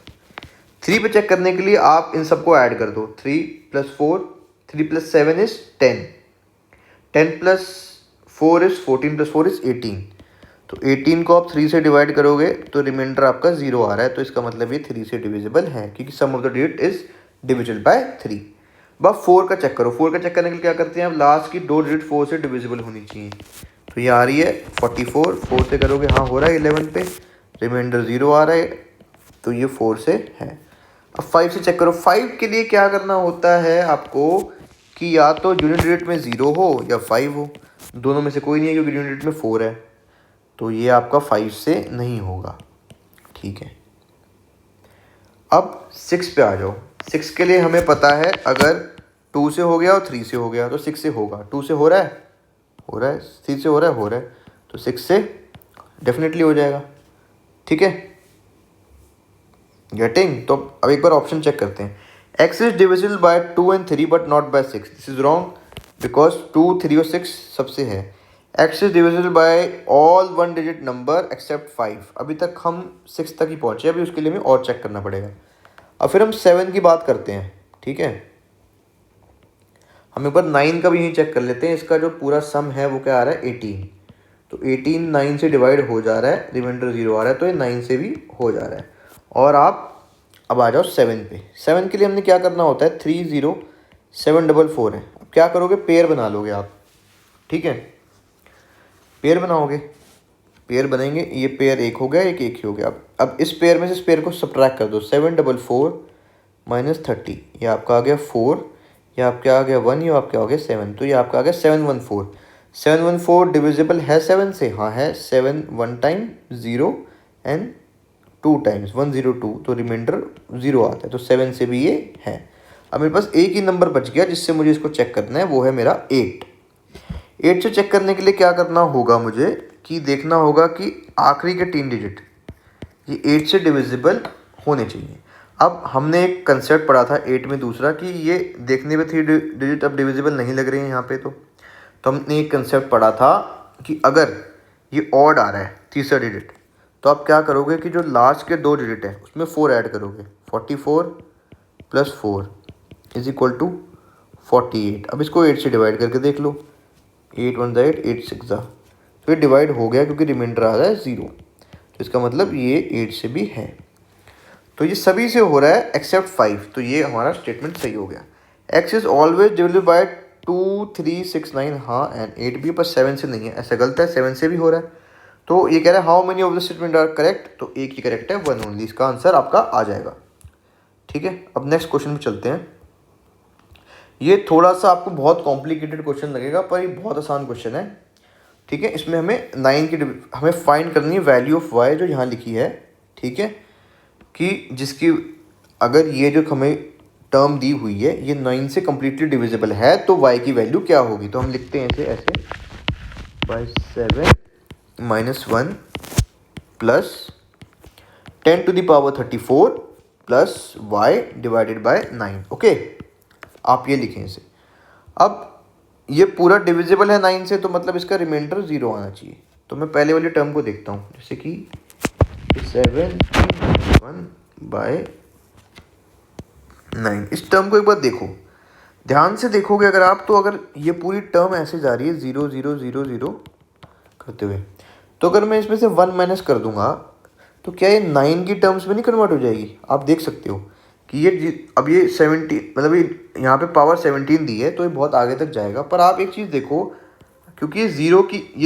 3 पे चेक करने के लिए आप इन सबको ऐड कर दो। 3 + 4, 3 + 7 इज 10, 10 + 4 इज 14 + 4 इज 18। तो 18 को आप 3 से डिवाइड करोगे तो रिमाइंडर आपका 0 आ रहा है, तो इसका मतलब ये 3 से डिविजिबल है, क्योंकि sum of the digit is divisible by 3। अब 4 का चेक करो। 4 का चेक करने के लिए क्या करते हैं, अब लास्ट की 2 डिजिट 4 से डिविजिबल होनी चाहिए। तो ये आ रही है 44, 4 से करोगे, हाँ हो रहा है 11 पे, रिमाइंडर 0 आ रहा है, तो ये 4 से है। अब 5 से चेक करो। 5 के लिए क्या करना होता है आपको कि या तो यूनिट डिजिट में 0 हो या 5 हो, दोनों में से कोई नहीं है, क्योंकि यूनिट डिजिट में 4 है, तो ये आपका 5 से नहीं होगा। ठीक है, अब 6 पे आ जाओ। 6 के लिए हमें पता है अगर 2 से हो गया और 3 से हो गया तो 6 से होगा। 2 से हो रहा है, हो रहा है, 3 से हो रहा है, हो रहा है, तो 6 से डेफिनेटली हो जाएगा। ठीक है, गेटिंग। तो अब एक बार ऑप्शन चेक करते हैं। x is divisible by 2 and 3 but not by 6। This is wrong, because 2, 3 और 6 सबसे है। x is divisible by all 1 digit number except 5। अभी तक हम 6 तक ही पहुंचे, अभी उसके लिए हमें और चेक करना पड़ेगा। अब फिर हम 7 की बात करते हैं। ठीक है, हम एक बार 9 का भी यहीं चेक कर लेते हैं। इसका जो पूरा सम है वो क्या आ रहा है, 18। तो 18 9 से डिवाइड हो जा रहा है, रिमाइंडर 0 आ रहा है, तो ये 9 से भी हो जा रहा है। और आप अब आ जाओ 7 पे। 7 के लिए हमने क्या करना होता है, 3 0 7 4 है। अब क्या करोगे, पेयर बना लोगे आप। ठीक है, पेयर बनाओगे, पेयर बनेंगे, ये पेयर एक हो गया, एक ही हो गया। अब इस पेयर में से इस पेयर को सब्ट्रैक्ट कर दो। 7 4 - 30, ये आपका आ गया 4, ये आपका आ गया 1, ये आपका आ गया 7, तो ये आपका आ गया 714। 714 डिविजिबल है 7 से, हाँ है। 7 1 टाइम 0 एंड 2 टाइम्स 102, तो रिमाइंडर 0 आता है, तो 7 से भी ये है। अब मेरे पास एक ही नंबर बच गया जिससे मुझे इसको चेक करना है, वो है मेरा 8। 8 से चेक करने के लिए क्या करना होगा मुझे, कि देखना होगा कि आखिरी के 3 डिजिट ये 8 से डिविजिबल होने चाहिए। अब हमने एक कंसेप्ट पढ़ा था 8 में दूसरा, कि ये देखने में 3 डिजिट अब डिविजिबल नहीं लग रहे हैं यहाँ पे, तो हमने एक कंसेप्ट पढ़ा था कि अगर ये ऑड आ रहा है तीसरा डिजिट, तो आप क्या करोगे कि जो लास्ट के 2 डिजिट है उसमें 4 ऐड करोगे। 44 + 4 इज इक्वल टू 48। अब इसको 8 से डिवाइड करके देख लो। 8 1 8, 8 6 तो ये डिवाइड हो गया, क्योंकि रिमाइंडर आ रहा है 0, तो इसका मतलब ये 8 से भी है। तो ये सभी से हो रहा है एक्सेप्ट 5, तो ये हमारा स्टेटमेंट सही हो गया। x is always divisible by 2 3 6 9, हाँ, एंड 8 भी, पर 7 से नहीं है, ऐसा गलत है, 7 से भी हो रहा है। तो ये कह रहा है how many of the statement are correct, तो एक ही करेक्ट है, 1 ओनली, इसका आंसर आपका आ जाएगा। ठीक है, अब नेक्स्ट क्वेश्चन में चलते हैं। ये थोड़ा सा आपको बहुत कॉम्प्लिकेटेड क्वेश्चन लगेगा, पर ये बहुत आसान क्वेश्चन है। ठीक है, इसमें हमें 9 की हमें फाइंड करनी है वैल्यू ऑफ y, जो यहाँ लिखी है। ठीक है, कि जिसकी अगर ये जो हमें टर्म दी हुई है ये 9 से कम्प्लीटली डिविजिबल है, तो y की वैल्यू क्या होगी। तो हम लिखते हैं इसे ऐसे, by 7 - 1 plus 10⁻34 plus y divided by 9। Okay, आप ये लिखें इसे। अब ये पूरा डिविजिबल है 9 से, तो मतलब इसका रिमाइंडर 0 आना चाहिए। तो मैं पहले वाली टर्म को देखता हूँ, जैसे कि 7 - 1 बाय 9। इस टर्म को एक बार देखो, ध्यान से देखोगे अगर आप, तो अगर ये पूरी टर्म ऐसे जा रही है 0 0 0 0 करते हुए, तो अगर मैं इसमें से 1 माइनस कर दूंगा तो क्या ये 9 की टर्म्स में नहीं कन्वर्ट हो जाएगी। आप देख सकते हो कि ये अब ये 17, मतलब ये यहाँ पे पावर 17 दी है, तो ये बहुत आगे तक जाएगा। पर आप एक चीज़ देखो, क्योंकि ये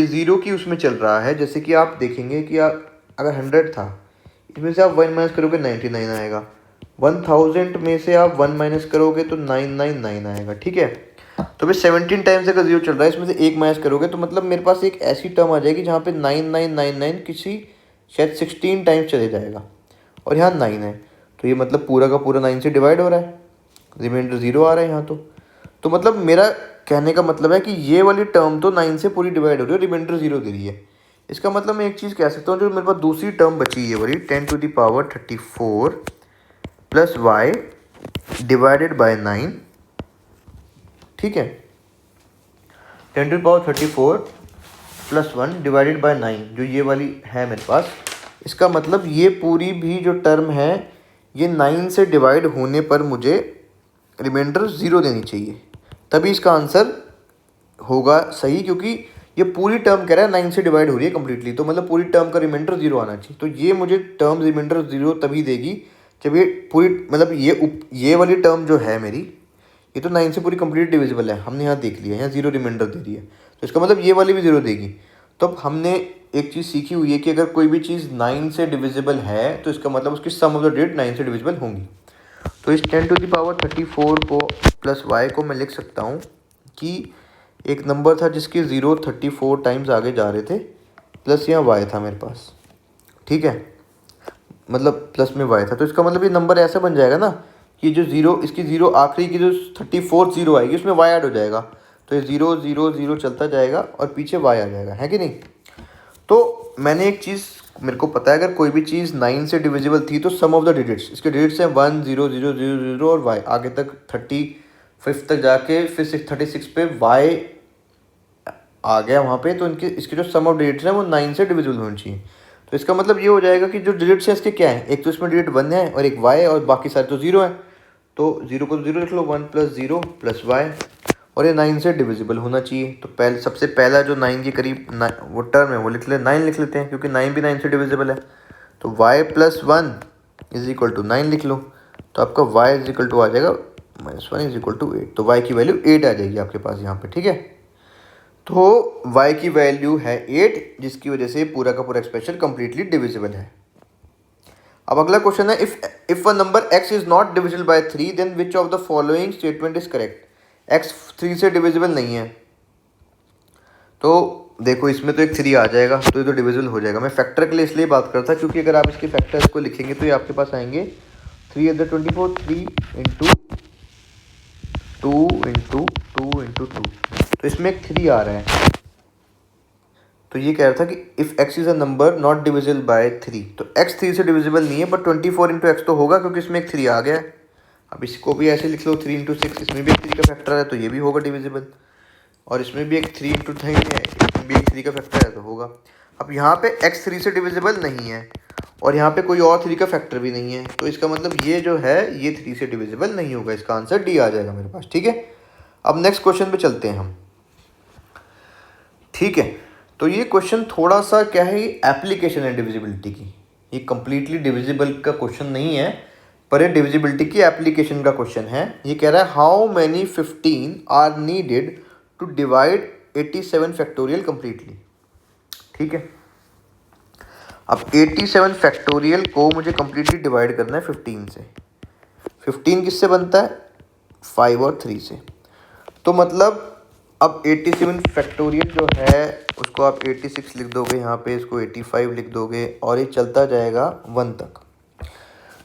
ज़ीरो की उसमें चल रहा है, जैसे कि आप देखेंगे कि आप अगर 100 था, इसमें से आप 1 माइनस करोगे 99 आएगा। 1000 में से आप 1 माइनस करोगे तो 999 आएगा। ठीक है, तो भाई 17 टाइम्स अगर 0 चल रहा है, इसमें से 1 माइनस करोगे तो मतलब मेरे पास एक ऐसी टर्म आ जाएगी जहाँ पे 9999 किसी शायद 16 टाइम्स चले जाएगा, और यहाँ 9 है, तो ये मतलब पूरा का पूरा 9 से डिवाइड हो रहा है, रिमाइंडर 0 आ रहा है यहाँ। तो मतलब मेरा कहने का मतलब है कि ये वाली टर्म तो 9 से पूरी डिवाइड हो रही है, रिमाइंडर 0 दे रही है। इसका मतलब मैं एक चीज़ कह सकता हूँ, जो मेरे पास दूसरी टर्म बची है वाली 10⁻34 प्लस y डिवाइडेड बाय 9। ठीक है, 10⁻34 प्लस 1 डिवाइडेड बाय 9, जो ये वाली है मेरे पास, इसका मतलब ये पूरी भी जो टर्म है ये 9 से डिवाइड होने पर मुझे रिमाइंडर 0 देनी चाहिए, तभी इसका आंसर होगा सही, क्योंकि ये पूरी टर्म कह रहा है 9 से डिवाइड हो रही है कम्प्लीटली, तो मतलब पूरी टर्म का रिमाइंडर 0 आना चाहिए। तो ये मुझे टर्म रिमाइंडर 0 तभी देगी जब ये पूरी, मतलब ये वाली टर्म जो है मेरी, ये तो 9 से पूरी कंप्लीट डिविजिबल है, हमने यहाँ देख लिया, यहाँ 0 रिमाइंडर दे रही है, तो इसका मतलब ये वाली भी 0 देगी। तो अब हमने एक चीज़ सीखी हुई है कि अगर कोई भी चीज़ 9 से डिविजिबल है तो इसका मतलब उसकी सम ऑफ द डिजिट 9 से डिविजिबल होंगी। तो इस 10⁻34 को प्लस y को मैं लिख सकता हूँ कि एक नंबर था जिसके 0 34 टाइम्स आगे जा रहे थे, प्लस यहाँ y था मेरे पास, ठीक है, मतलब प्लस में y था, तो इसका मतलब ये नंबर ऐसा बन जाएगा ना कि जो 0, इसकी 0 आखिरी की जो 34 0 आएगी उसमें y ऐड हो जाएगा, तो ये 0 0 0 चलता जाएगा और पीछे y आ जाएगा, है कि नहीं। तो मैंने एक चीज़, मेरे को पता है अगर कोई भी चीज़ 9 से डिविजिबल थी तो सम ऑफ द डिजिट्स, इसके डिजिट्स हैं 1 0 0 0 0 और y, आगे तक 35 तक जाके फिर 36 पे y आ गया वहाँ पे, तो इनके इसके जो सम ऑफ डिजिट्स हैं वो 9 से डिविजिबल होनी चाहिए। तो इसका मतलब ये हो जाएगा कि जो डिजिट्स हैं इसके क्या है, एक तो इसमें डिजिट 1 है और एक y है और बाकी सारे तो 0 है, तो 0 को 0 लिख लो, 1 + 0 + y, और ये 9 से डिविजिबल होना चाहिए। तो सबसे पहला जो 9 के करीब वो टर्म है वो लिख ले, 9 लिख लेते हैं, क्योंकि 9 भी 9 से डिविजिबल है, तो y + 1 = 9 लिख लो, तो आपका y आ जाएगा -1 = 8, तो y की वैल्यू 8 आ जाएगी आपके पास यहाँ पे, ठीक है। तो y की वैल्यू है 8, जिसकी वजह से पूरा का पूरा एक्सप्रेशन कम्प्लीटली डिविजिबल है। अब अगला क्वेश्चन है, if a number x is not divisible by 3 then which of the following statement is correct. x 3 से डिविजिबल नहीं है, तो देखो इसमें तो एक 3 आ जाएगा, तो ये तो डिविजिबल हो जाएगा। मैं फैक्टर के लिए इसलिए बात करता क्योंकि अगर आप इसके फैक्टर्स को लिखेंगे तो ये आपके पास आएंगे 3 × 3 × 2 × 2 × 2, तो इसमें एक 3 आ रहा है। तो ये कह रहा था कि if x is a number not divisible by 3, तो x 3 से डिविजिबल नहीं है, बट 24 × x तो होगा क्योंकि इसमें एक 3 आ गया है। अब इसको भी ऐसे लिख लो 3 × 6, इसमें भी एक 3 का फैक्टर है तो ये भी होगा डिविजिबल, और इसमें भी एक 3 × 3 है, इसमें भी एक 3 का फैक्टर है तो होगा। अब यहाँ पे x 3 से डिविजिबल नहीं है और यहाँ पे कोई और 3 का फैक्टर भी नहीं है, तो इसका मतलब ये जो है ये 3 से डिविजिबल नहीं होगा, इसका आंसर डी आ जाएगा मेरे पास, ठीक है। अब नेक्स्ट क्वेश्चन पे चलते हैं हम, ठीक है। तो ये क्वेश्चन थोड़ा सा क्या है, एप्लीकेशन है डिविजिबिलिटी की, ये कम्प्लीटली डिविजिबल का क्वेश्चन नहीं है, पर ये डिविजिबिलिटी की एप्लीकेशन का क्वेश्चन है। ये कह रहा है how many 15 are needed to divide 87 factorial completely, ठीक है। अब 87 फैक्टोरियल को मुझे कम्प्लीटली डिवाइड करना है 15 से। 15 किससे बनता है, 5 और 3 से, तो मतलब अब 87 फैक्टोरियल जो है उसको आप 86 लिख दोगे, यहाँ पे इसको 85 लिख दोगे, और ये चलता जाएगा 1 तक।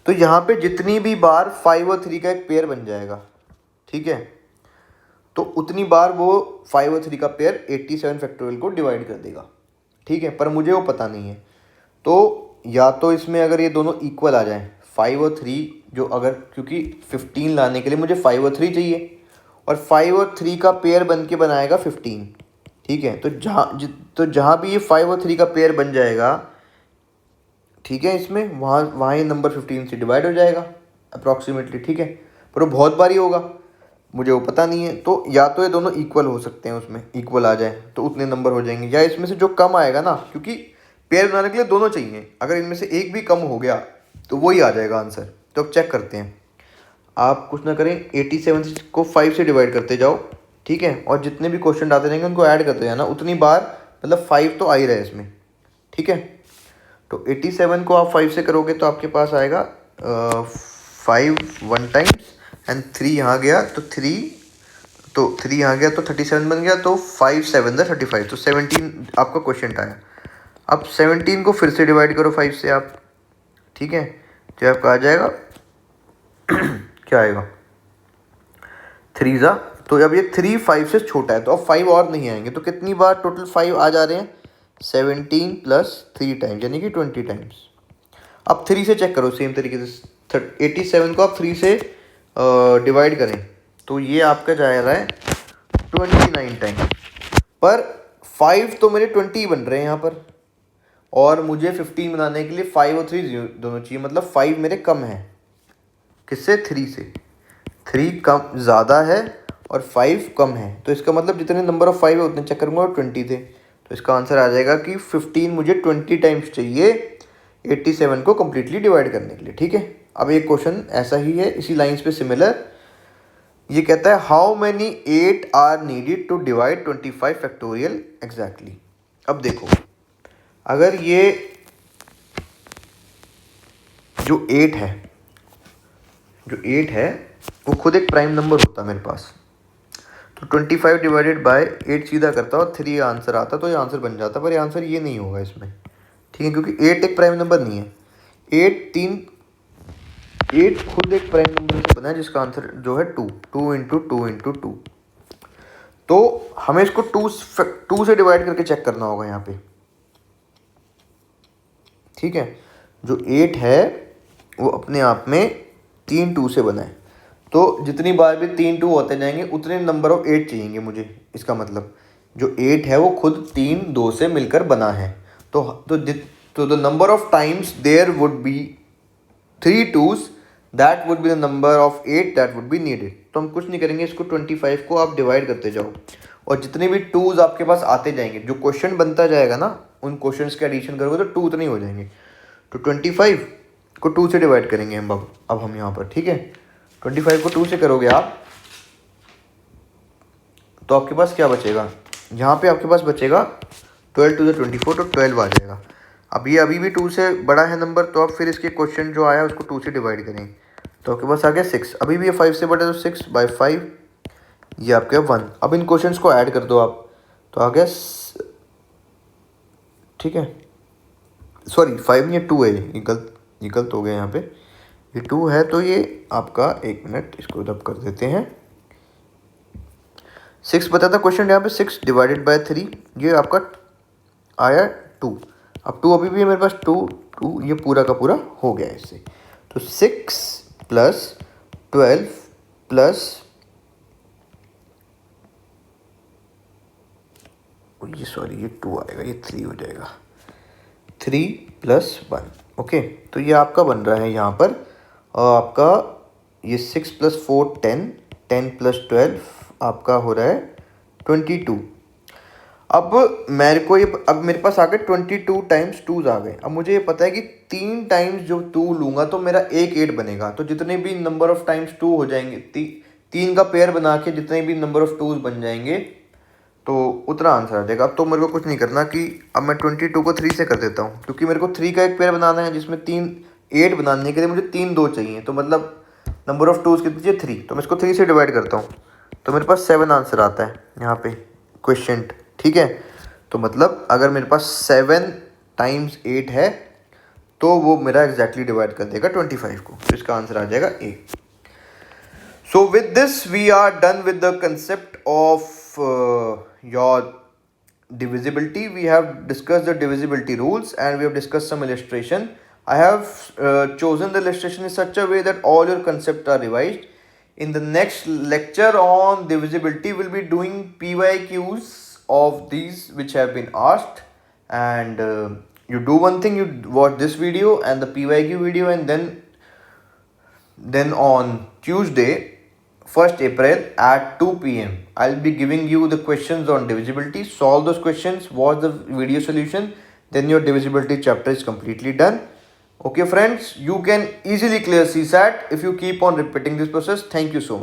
तो यहाँ पे जितनी भी बार 5 और 3 का एक पेयर बन जाएगा, ठीक है, तो उतनी बार वो 5 और 3 का पेयर 87 फैक्टोरियल को डिवाइड कर देगा, ठीक है। पर मुझे वो पता नहीं है, तो या तो इसमें अगर ये दोनों इक्वल आ जाएं 5 और 3, जो अगर, क्योंकि 15 लाने के लिए मुझे 5 और 3 चाहिए, और 5 और 3 का पेयर बन के बनाएगा 15, ठीक है। तो जहाँ भी ये 5 और 3 का पेयर बन जाएगा, ठीक है, इसमें वहाँ ये नंबर 15 से डिवाइड हो जाएगा अप्रॉक्सीमेटली, ठीक है। पर वो बहुत बारी होगा, मुझे वो पता नहीं है, तो या तो ये दोनों इक्वल हो सकते हैं, उसमें इक्वल आ जाए तो उतने नंबर हो जाएंगे, या इसमें से जो कम आएगा ना, क्योंकि पेयर बनाने के लिए दोनों चाहिए, अगर इनमें से एक भी कम हो गया तो वही आ जाएगा आंसर। तो अब चेक करते हैं, आप कुछ ना करें, 87 को 5 से डिवाइड करते जाओ, ठीक है, और जितने भी क्वेश्चन आते रहेंगे उनको ऐड करते जाना, उतनी बार, मतलब 5 तो आ ही रहा है इसमें, ठीक है। तो 87 को आप 5 से करोगे तो आपके पास आएगा 5 1 टाइम्स एंड 3 यहाँ गया, तो 3 यहाँ गया तो 37 बन गया, तो 5 7 35, तो 17 आपका क्वेश्चन आया। अब 17 को फिर से डिवाइड करो 5 से आप, ठीक है, तो आपका आ जाएगा क्या आएगा 3 ज़ा, तो अब ये 3 5 से छोटा है, तो अब 5 और नहीं आएंगे, तो कितनी बार टोटल 5 आ जा रहे हैं, 17 + 3 टाइम्स, यानी कि 20 टाइम्स। अब 3 से चेक करो सेम तरीके से, 87 को आप 3 से डिवाइड करें तो ये आपका जा रहा है 29 टाइम्स, पर 5 तो मेरे 20 बन रहे हैं यहाँ पर, और मुझे 15 बनाने के लिए 5 और 3 दोनों चाहिए, मतलब 5 मेरे कम है किससे, 3 से। 3 कम ज़्यादा है और 5 कम है, तो इसका मतलब जितने नंबर ऑफ 5 है उतने चेक करूँगा और 20 थे, तो इसका आंसर आ जाएगा कि 15 मुझे 20 टाइम्स चाहिए 87 को कम्प्लीटली डिवाइड करने के लिए। ठीक है, अब एक क्वेश्चन ऐसा ही है इसी लाइन्स पे सिमिलर, ये कहता है how many 8 are needed to divide 25 factorial exactly. अब देखो, अगर ये जो 8 है वो खुद एक प्राइम नंबर होता मेरे पास, तो 25 डिवाइडेड बाय 8 सीधा करता और 3 आंसर आता, तो ये आंसर बन जाता, पर ये आंसर ये नहीं होगा इसमें। ठीक है, क्योंकि 8 एक प्राइम नंबर नहीं है। 8 खुद एक प्राइम नंबर से बना है जिसका आंसर जो है 2 इंटू 2 इंटू 2, तो हमें इसको 2 से डिवाइड करके चेक करना होगा यहाँ पे। ठीक है, जो 8 है वो अपने आप में 3 2 से बना है, तो जितनी बार भी 3 2 होते जाएंगे उतने नंबर ऑफ 8 चाहिए मुझे। इसका मतलब जो 8 है वो खुद 3 2 से मिलकर बना है, तो the number of times there would be 3 2s, that would be the number of 8 that would be needed. तो हम कुछ नहीं करेंगे, इसको 25 को आप डिवाइड करते जाओ और जितने भी 2s आपके पास आते जाएंगे, जो क्वेश्चन बनता जाएगा ना उन क्वेश्चंस के एडिशन करोगे तो 2 उतने ही हो जाएंगे, तो 25 को 2 से डिवाइड करेंगे हम अब हम यहाँ पर। ठीक है, 25 को 2 से करोगे आप तो आपके पास क्या बचेगा, यहाँ पे आपके पास बचेगा 12 टू द 24, तो 12 आ जाएगा। अब ये अभी भी 2 से बड़ा है नंबर, तो अब फिर इसके क्वेश्चन जो आया उसको 2 से डिवाइड करें, तो आपके पास आ गया 6। अभी भी ये 5 से बड़ा है तो 6 बाई 5 ये आपके 1। अब इन क्वेश्चंस को ऐड कर दो आप, तो आ गया ठीक है, सॉरी 5 ये 2 है, ये गलत हो गया यहाँ पे, ये 2 है, तो ये आपका 1 मिनट इसको दब कर देते हैं। 6 बता था क्वेश्चन यहाँ पे, 6 डिवाइडेड बाय 3 ये आपका आया 2। अब 2 अभी भी है मेरे पास, 2 ये पूरा का पूरा हो गया इससे, तो 6 प्लस 12 प्लस ये सॉरी ये 2 आएगा, ये 3 हो जाएगा, 3 प्लस 1। ओके, तो ये आपका बन रहा है यहाँ पर, और आपका ये 6 प्लस 4 10, 10 प्लस 12 आपका हो रहा है 22। अब मेरे पास आ गए 22 टाइम्स 2 आ गए। अब मुझे ये पता है कि 3 टाइम्स जो 2 लूँगा तो मेरा एक 8 बनेगा, तो जितने भी नंबर ऑफ टाइम्स 2 हो जाएंगे, 3 का पेयर बना के जितने भी नंबर ऑफ 2s बन जाएंगे तो उतना आंसर आ जाएगा। अब तो मेरे को कुछ नहीं करना कि अब मैं 22 को 3 से कर देता हूँ, क्योंकि मेरे को 3 का एक पेयर बनाना है जिसमें 8 बनाने के लिए मुझे 3 2 चाहिए, तो मतलब नंबर ऑफ 2s कितनी चाहिए 3, तो मैं इसको 3 से डिवाइड करता हूँ, तो मेरे पास 7 आंसर आता है यहाँ पे क्वेश्चन। ठीक है, तो मतलब अगर मेरे पास 7 टाइम्स 8 है तो वो मेरा एग्जैक्टली डिवाइड कर देगा 25 को, तो इसका आंसर आ जाएगा A। So with this we are done with the concept of your divisibility. We have discussed the divisibility rules and we have discussed some illustration. I have chosen the illustration in such a way that all your concepts are revised. In the next lecture on divisibility, we'll be doing PYQs of these which have been asked, and you do one thing, you watch this video and the PYQ video, and then on Tuesday 1st April at 2 p.m. I'll be giving you the questions on divisibility. Solve those questions, watch the video solution, then your divisibility chapter is completely done. Okay friends, you can easily clear CSAT if you keep on repeating this process. Thank you so much.